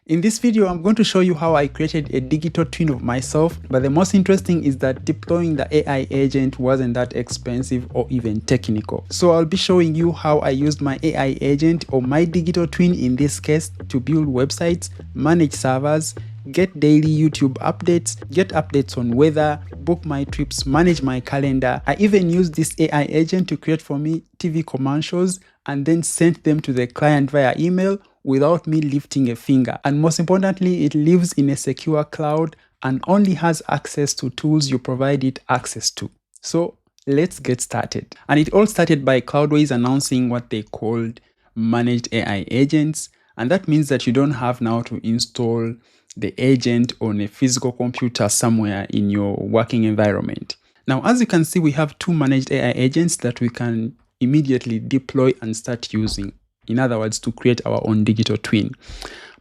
In this video, I'm going to show you how I created a digital twin of myself, but the most interesting is that deploying the AI agent wasn't that expensive or even technical. So I'll be showing you how I used my AI agent, or my digital twin in this case, to build websites, manage servers, get daily YouTube updates, get updates on weather, book my trips, manage my calendar. I even used this AI agent to create for me TV commercials and then sent them to the client via email without me lifting a finger. And most importantly, it lives in a secure cloud and only has access to tools you provide it access to. So let's get started. And it all started by Cloudways announcing what they called managed AI agents. And that means that you don't have now to install the agent on a physical computer somewhere in your working environment. Now, as you can see, we have two managed AI agents that we can immediately deploy and start using. In other words, to create our own digital twin.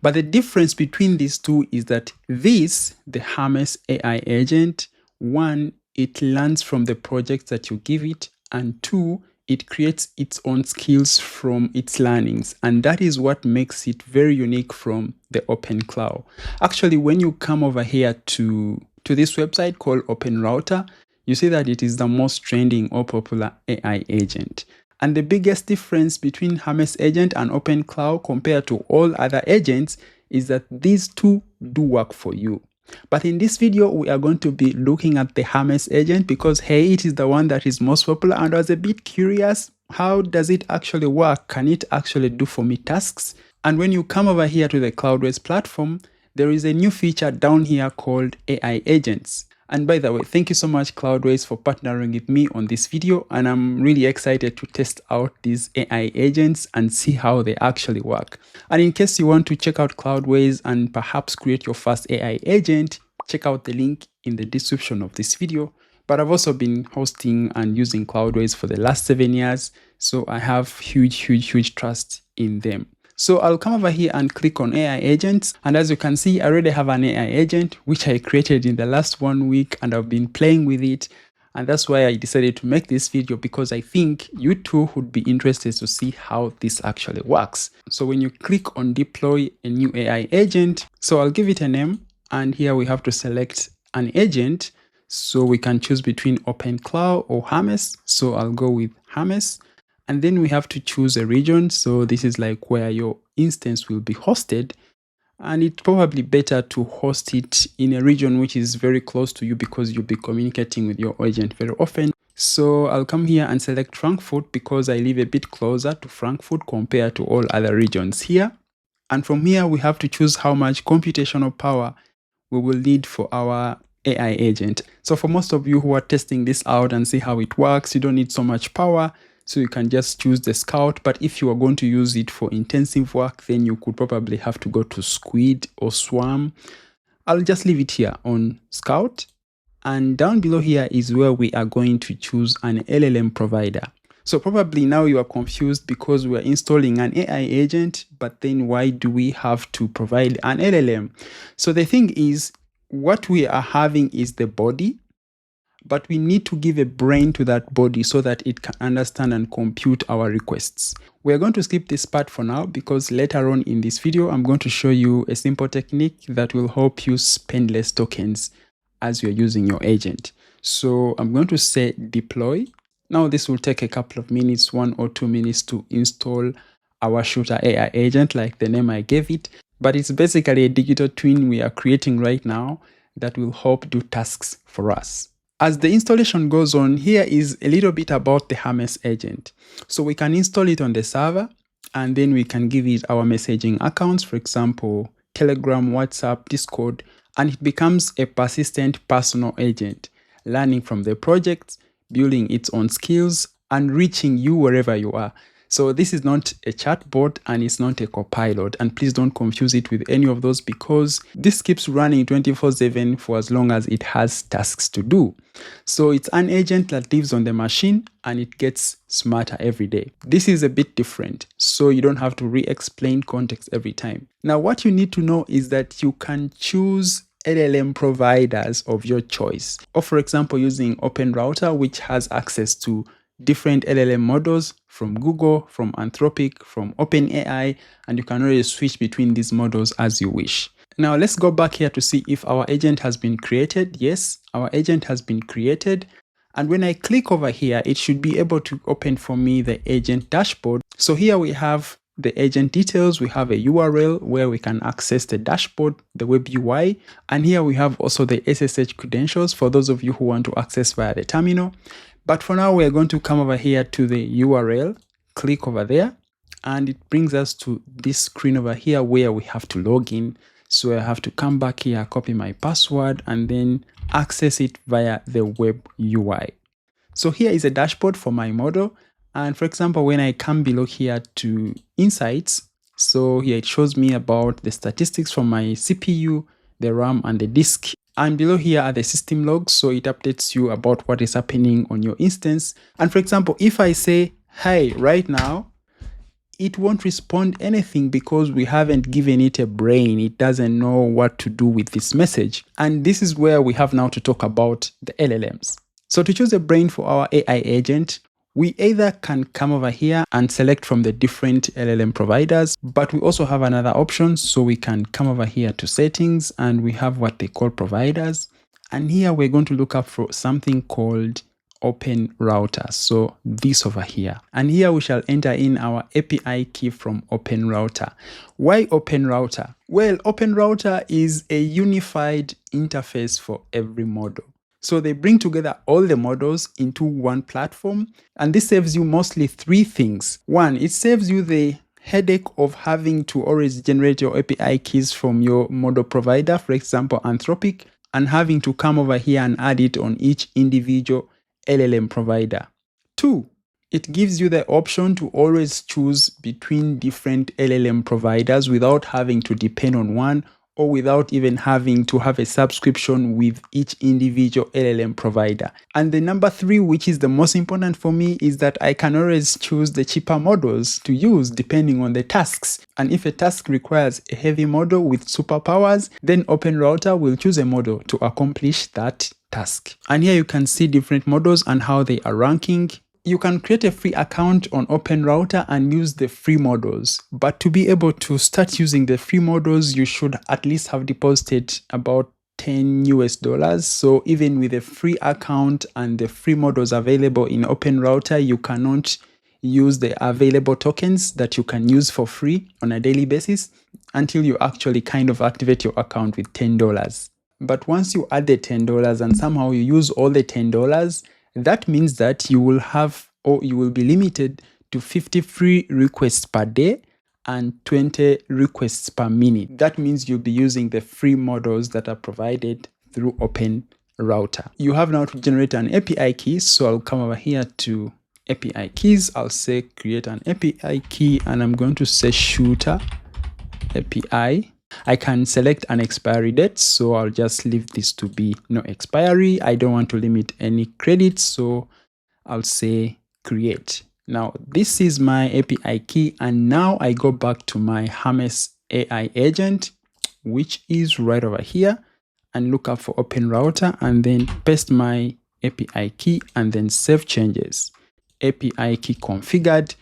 But the difference between these two is that this, the Hermes AI agent, one, it learns from the projects that you give it, and two, it creates its own skills from its learnings. And that is what makes it very unique from the Open Cloud. Actually, when you come over here to this website called Open Router, you see that it is the most trending or popular AI agent. And the biggest difference between Hermes Agent and Open Cloud compared to all other agents is that these two do work for you. But in this video, we are going to be looking at the Hermes Agent because, hey, it is the one that is most popular, and I was a bit curious, how does it actually work? Can it actually do for me tasks? And when you come over here to the Cloudways platform, there is a new feature down here called AI Agents. And by the way, thank you so much, Cloudways, for partnering with me on this video. And I'm really excited to test out these AI agents and see how they actually work. And in case you want to check out Cloudways and perhaps create your first AI agent, check out the link in the description of this video. But I've also been hosting and using Cloudways for the last 7 years. So I have huge trust in them. So I'll come over here and click on AI agents. And as you can see, I already have an AI agent, which I created in the last 1 week, and I've been playing with it. And that's why I decided to make this video, because I think you too would be interested to see how this actually works. So when you click on deploy a new AI agent, so I'll give it a name. And here we have to select an agent. So we can choose between Open Cloud or Hermes. So I'll go with Hermes. And then we have to choose a region. So this is like where your instance will be hosted. And it's probably better to host it in a region which is very close to you, because you'll be communicating with your agent very often. So I'll come here and select Frankfurt because I live a bit closer to Frankfurt compared to all other regions here. And from here, we have to choose how much computational power we will need for our AI agent. So for most of you who are testing this out and see how it works, you don't need so much power. So you can just choose the Scout. But if you are going to use it for intensive work, then you could probably have to go to Squid or Swarm. I'll just leave it here on Scout. And down below here is where we are going to choose an LLM provider. So probably now you are confused because we are installing an AI agent, but then why do we have to provide an LLM? So the thing is, what we are having is the body, but we need to give a brain to that body so that it can understand and compute our requests. We're going to skip this part for now, because later on in this video, I'm going to show you a simple technique that will help you spend less tokens as you're using your agent. So I'm going to say deploy. Now this will take a couple of minutes, 1 or 2 minutes, to install our Shooter AI agent, like the name I gave it. But it's basically a digital twin we are creating right now that will help do tasks for us. As the installation goes on, here is a little bit about the Hermes agent. So we can install it on the server, and then we can give it our messaging accounts, for example, Telegram, WhatsApp, Discord, and it becomes a persistent personal agent, learning from the projects, building its own skills, and reaching you wherever you are. So this is not a chatbot and it's not a copilot, and please don't confuse it with any of those, because this keeps running 24/7 for as long as it has tasks to do. So it's an agent that lives on the machine and it gets smarter every day. This is a bit different, so you don't have to re-explain context every time. Now, what you need to know is that you can choose LLM providers of your choice, or for example, using Open Router, which has access to different LLM models from Google, from Anthropic, from OpenAI, and you can always switch between these models as you wish. Now let's go back here to see if our agent has been created. Yes, our agent has been created. And when I click over here, it should be able to open for me the agent dashboard. So here we have the agent details. We have a URL where we can access the dashboard, the web UI. And here we have also the SSH credentials for those of you who want to access via the terminal. But for now, we're going to come over here to the URL, click over there, and it brings us to this screen over here where we have to log in. So I have to come back here, copy my password, and then access it via the web UI. So here is a dashboard for my model. And for example, when I come below here to insights, so here it shows me about the statistics from my CPU, the RAM, and the disk. And below here are the system logs, so it updates you about what is happening on your instance. And for example, if I say, hey, right now, it won't respond anything because we haven't given it a brain. It doesn't know what to do with this message. And this is where we have now to talk about the LLMs. So to choose a brain for our AI agent, we either can come over here and select from the different LLM providers, but we also have another option. So we can come over here to settings and we have what they call providers. And here we're going to look up for something called Open Router. So this over here. And here we shall enter in our API key from Open Router. Why Open Router? Well, Open Router is a unified interface for every model. So they bring together all the models into one platform, and this saves you mostly three things. One, it saves you the headache of having to always generate your API keys from your model provider, for example, Anthropic, and having to come over here and add it on each individual LLM provider. Two, it gives you the option to always choose between different LLM providers without having to depend on one, or without even having to have a subscription with each individual LLM provider. And the number three, which is the most important for me, is that I can always choose the cheaper models to use depending on the tasks. And if a task requires a heavy model with superpowers, then Open Router will choose a model to accomplish that task. And here you can see different models and how they are ranking. You can create a free account on Open Router and use the free models. But to be able to start using the free models, you should at least have deposited about $10. So even with a free account and the free models available in Open Router, you cannot use the available tokens that you can use for free on a daily basis until you actually kind of activate your account with $10. But once you add the $10 and somehow you use all the $10, that means that you will have, or you will be limited to 50 free requests per day and 20 requests per minute. That means you'll be using the free models that are provided through Open Router. You have now to generate an API key. So I'll come over here to API keys. I'll say create an API key and I'm going to say shooter API. I can select an expiry date, so I'll just leave this to be no expiry. I don't want to limit any credits, so I'll say create. Now, this is my API key, and now I go back to my Hermes AI agent, which is right over here, and look up for Open Router, and then paste my API key, and then save changes. API key configured.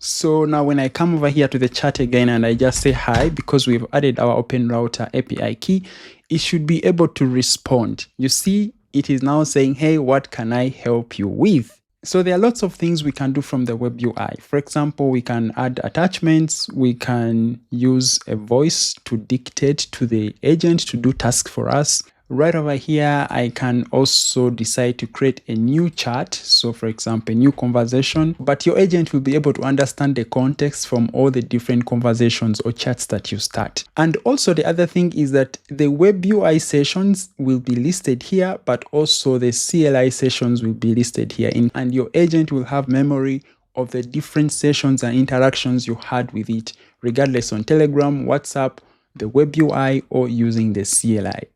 So now when I come over here to the chat again and I just say hi, because we've added our Open Router API key, it should be able to respond. You see, it is now saying, hey, what can I help you with? So there are lots of things we can do from the web UI. For example, we can add attachments. We can use a voice to dictate to the agent to do tasks for us. Right over here, I can also decide to create a new chat. So for example, a new conversation, but your agent will be able to understand the context from all the different conversations or chats that you start. And also the other thing is that the web UI sessions will be listed here, but also the CLI sessions will be listed here. And your agent will have memory of the different sessions and interactions you had with it, regardless on Telegram, WhatsApp, the web UI, or using the CLI.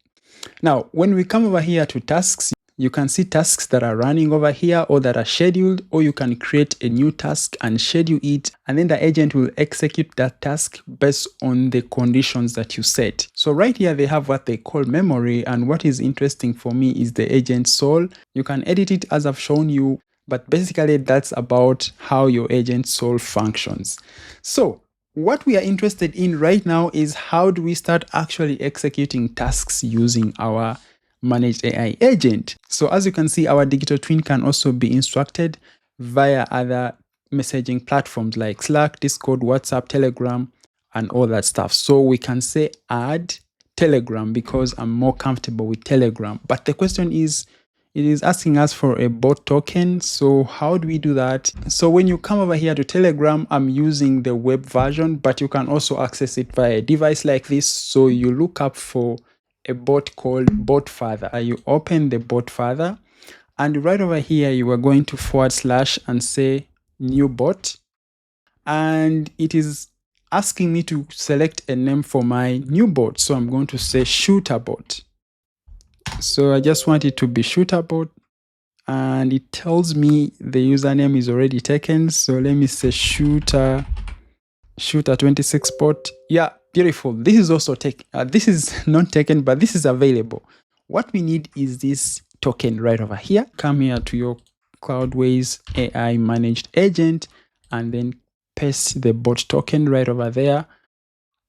Now, when we come over here to tasks, you can see tasks that are running over here or that are scheduled, or you can create a new task and schedule it, and then the agent will execute that task based on the conditions that you set. So right here, they have what they call memory, and what is interesting for me is the agent soul. You can edit it as I've shown you, But basically, that's about how your agent solve functions. So what we are interested in right now is how do we start actually executing tasks using our managed AI agent. So as you can see, our digital twin can also be instructed via other messaging platforms like Slack, Discord, WhatsApp, Telegram, and all that stuff. So we can say add Telegram because I'm more comfortable with Telegram. But the question is, it is asking us for a bot token. So how do we do that? So when you come over here to Telegram, I'm using the web version, but you can also access it via a device like this. So you look up for a bot called BotFather. You open the BotFather, and right over here, you are going to / and say new bot. And it is asking me to select a name for my new bot. So I'm going to say shooter bot. So I just want it to be shooter bot. And it tells me the username is already taken. So let me say shooter 26 bot. Yeah, beautiful. This is also this is not taken, but this is available. What we need is this token right over here. Come here to your Cloudways AI managed agent and then paste the bot token right over there.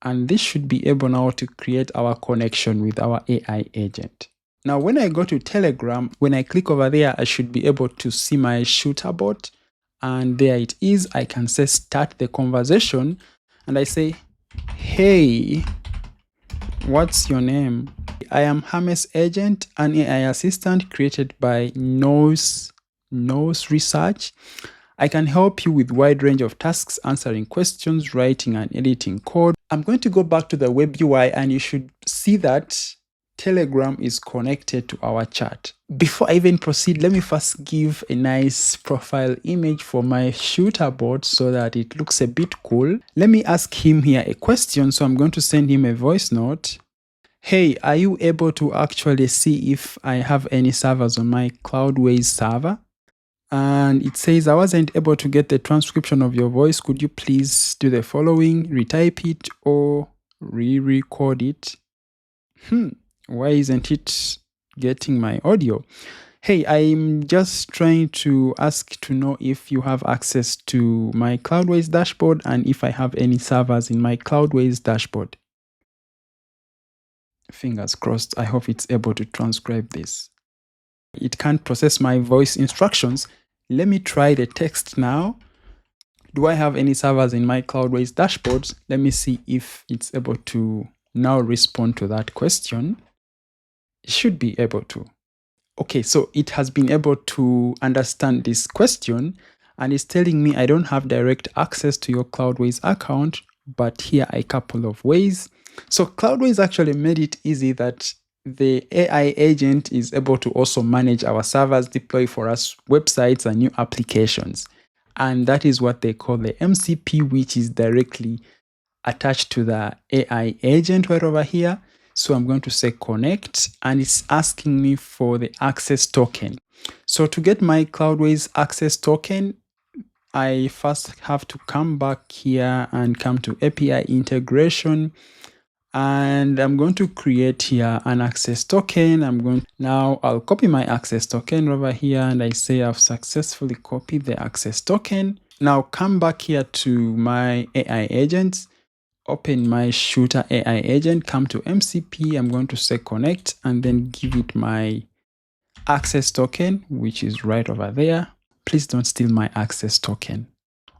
And this should be able now to create our connection with our AI agent. Now, when I go to Telegram, when I click over there, I should be able to see my shooter bot. And there it is. I can say start the conversation. And I say, hey, what's your name? I am Hermes Agent, an AI assistant created by Nose Research. I can help you with a wide range of tasks, answering questions, writing and editing code. I'm going to go back to the web UI and you should see that Telegram is connected to our chat. Before I even proceed, let me first give a nice profile image for my shooter bot so that it looks a bit cool. Let me ask him here a question. So I'm going to send him a voice note. Hey, are you able to actually see if I have any servers on my Cloudways server? And it says, I wasn't able to get the transcription of your voice. Could you please do the following? Retype it or re-record it. Why isn't it getting my audio? Hey, I'm just trying to ask to know if you have access to my Cloudways dashboard and if I have any servers in my Cloudways dashboard. Fingers crossed. I hope it's able to transcribe this. It can't process my voice instructions. Let me try the text now. Do I have any servers in my Cloudways dashboards? Let me see if it's able to now respond to that question. It should be able to. Okay, so it has been able to understand this question and it's telling me I don't have direct access to your Cloudways account, but here are a couple of ways. So Cloudways actually made it easy that the AI agent is able to also manage our servers, deploy for us websites and new applications. And that is what they call the MCP, which is directly attached to the AI agent right over here. So I'm going to say connect and it's asking me for the access token. So to get my Cloudways access token, I first have to come back here and come to API integration. And I'm going to create here an access token. Now I'll copy my access token over here and I say I've successfully copied the access token. Now come back here to my AI agents, open my shooter AI agent, come to MCP. I'm going to say connect and then give it my access token, which is right over there. Please don't steal my access token.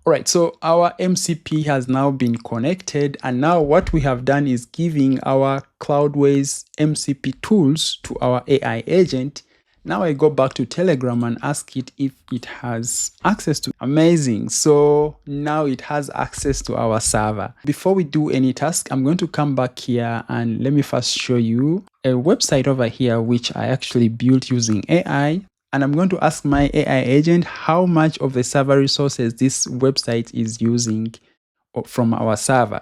All right, so our MCP has now been connected, and now what we have done is giving our Cloudways MCP tools to our AI agent. Now I go back to Telegram and ask it if it has access to. Amazing. So now it has access to our server. Before we do any task, I'm going to come back here and let me first show you a website over here, which I actually built using AI. And I'm going to ask my AI agent how much of the server resources this website is using from our server.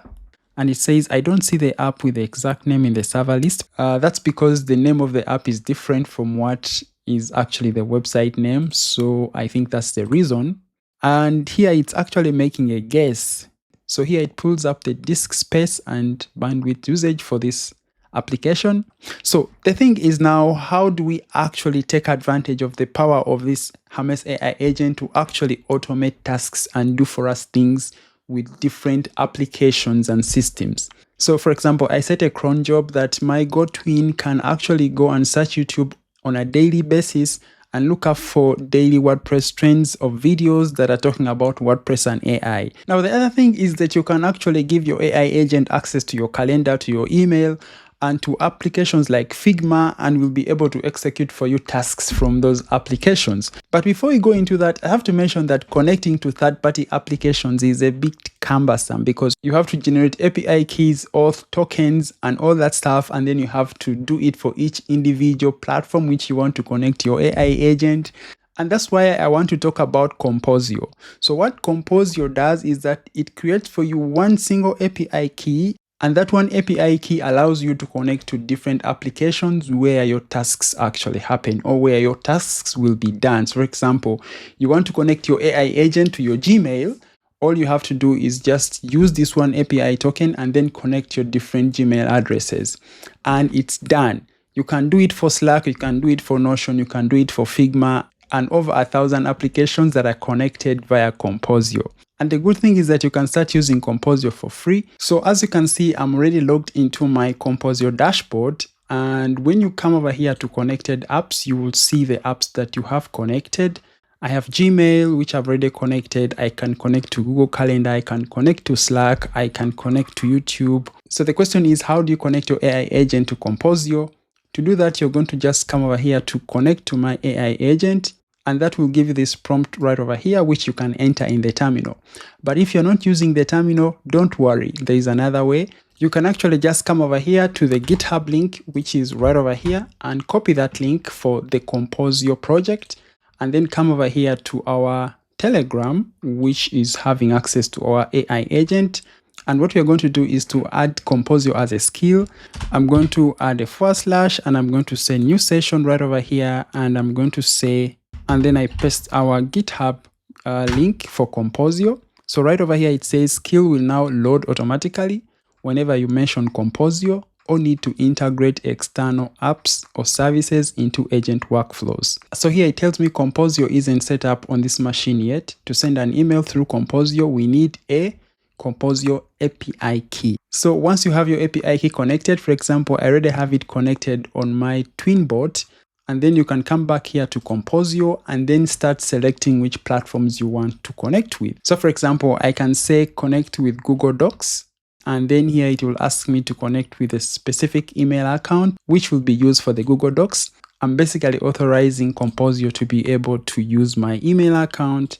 And it says, I don't see the app with the exact name in the server list. That's because the name of the app is different from what is actually the website name. So I think that's the reason. And here it's actually making a guess. So here it pulls up the disk space and bandwidth usage for this application. So the thing is now, how do we actually take advantage of the power of this Hermes AI agent to actually automate tasks and do for us things with different applications and systems? So for example, I set a cron job that my GoTwin can actually go and search YouTube on a daily basis and look up for daily WordPress trends of videos that are talking about WordPress and AI. Now, the other thing is that you can actually give your AI agent access to your calendar, to your email, and to applications like Figma, and will be able to execute for you tasks from those applications. But before we go into that, I have to mention that connecting to third-party applications is a bit cumbersome because you have to generate API keys, auth tokens, and all that stuff, and then you have to do it for each individual platform which you want to connect your AI agent. And that's why I want to talk about Composio. So what Composio does is that it creates for you one single API key, and that one API key allows you to connect to different applications where your tasks actually happen or where your tasks will be done. So for example, you want to connect your AI agent to your Gmail. All you have to do is just use this one API token and then connect your different Gmail addresses. And it's done. You can do it for Slack, you can do it for Notion, you can do it for Figma, and over 1,000 applications that are connected via Composio. And the good thing is that you can start using Composio for free. So as you can see, I'm already logged into my Composio dashboard. And when you come over here to connected apps, you will see the apps that you have connected. I have Gmail, which I've already connected. I can connect to Google Calendar. I can connect to Slack. I can connect to YouTube. So the question is, how do you connect your AI agent to Composio? To do that, you're going to just come over here to connect to my AI agent. And that will give you this prompt right over here, which you can enter in the terminal. But if you're not using the terminal, don't worry. There is another way. You can actually just come over here to the GitHub link, which is right over here, and copy that link for the Composio project. And then come over here to our Telegram, which is having access to our AI agent. And what we're going to do is to add Composio as a skill. I'm going to add a / and I'm going to say new session right over here. And I'm going to say, and then I paste our GitHub link for Composio. So right over here, it says skill will now load automatically whenever you mention Composio or need to integrate external apps or services into agent workflows. So here it tells me Composio isn't set up on this machine yet. To send an email through Composio, we need a Composio API key. So once you have your API key connected, for example, I already have it connected on my Twinbot, and then you can come back here to Composio and then start selecting which platforms you want to connect with. So for example, I can say connect with Google Docs, and then here it will ask me to connect with a specific email account, which will be used for the Google Docs. I'm basically authorizing Composio to be able to use my email account.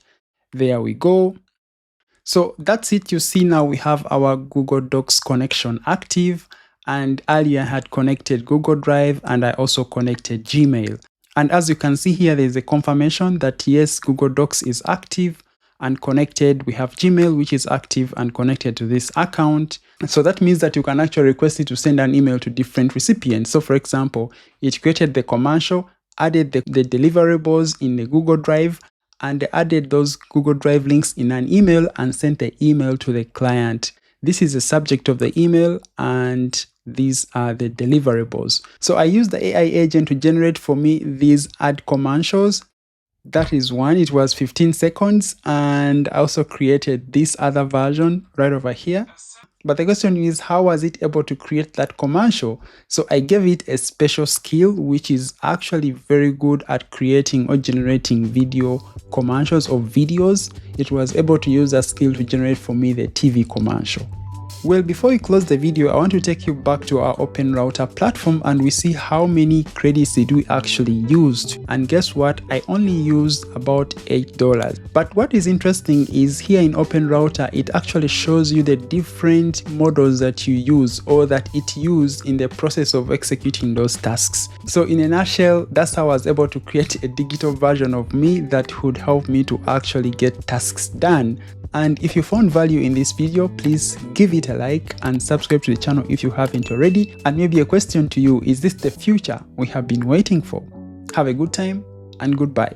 There we go. So that's it. You see now we have our Google Docs connection active. And earlier I had connected Google Drive and I also connected Gmail. And as you can see here, there's a confirmation that yes, Google Docs is active and connected. We have Gmail, which is active and connected to this account. So that means that you can actually request it to send an email to different recipients. So for example, it created the commercial, added the deliverables in the Google Drive, and added those Google Drive links in an email and sent the email to the client. This is the subject of the email and these are the deliverables. So I use the AI agent to generate for me these ad commercials. That is one, it was 15 seconds. And I also created this other version right over here. But the question is, how was it able to create that commercial? So I gave it a special skill, which is actually very good at creating or generating video commercials or videos. It was able to use that skill to generate for me the TV commercial. Well, before we close the video, I want to take you back to our Open Router platform and we see how many credits did we actually use. And guess what? I only used about $8. But what is interesting is here in Open Router, it actually shows you the different models that you use or that it used in the process of executing those tasks. So in a nutshell, that's how I was able to create a digital version of me that would help me to actually get tasks done. And if you found value in this video, please give it a like and subscribe to the channel if you haven't already. And maybe a question to you, is this the future we have been waiting for? Have a good time and goodbye.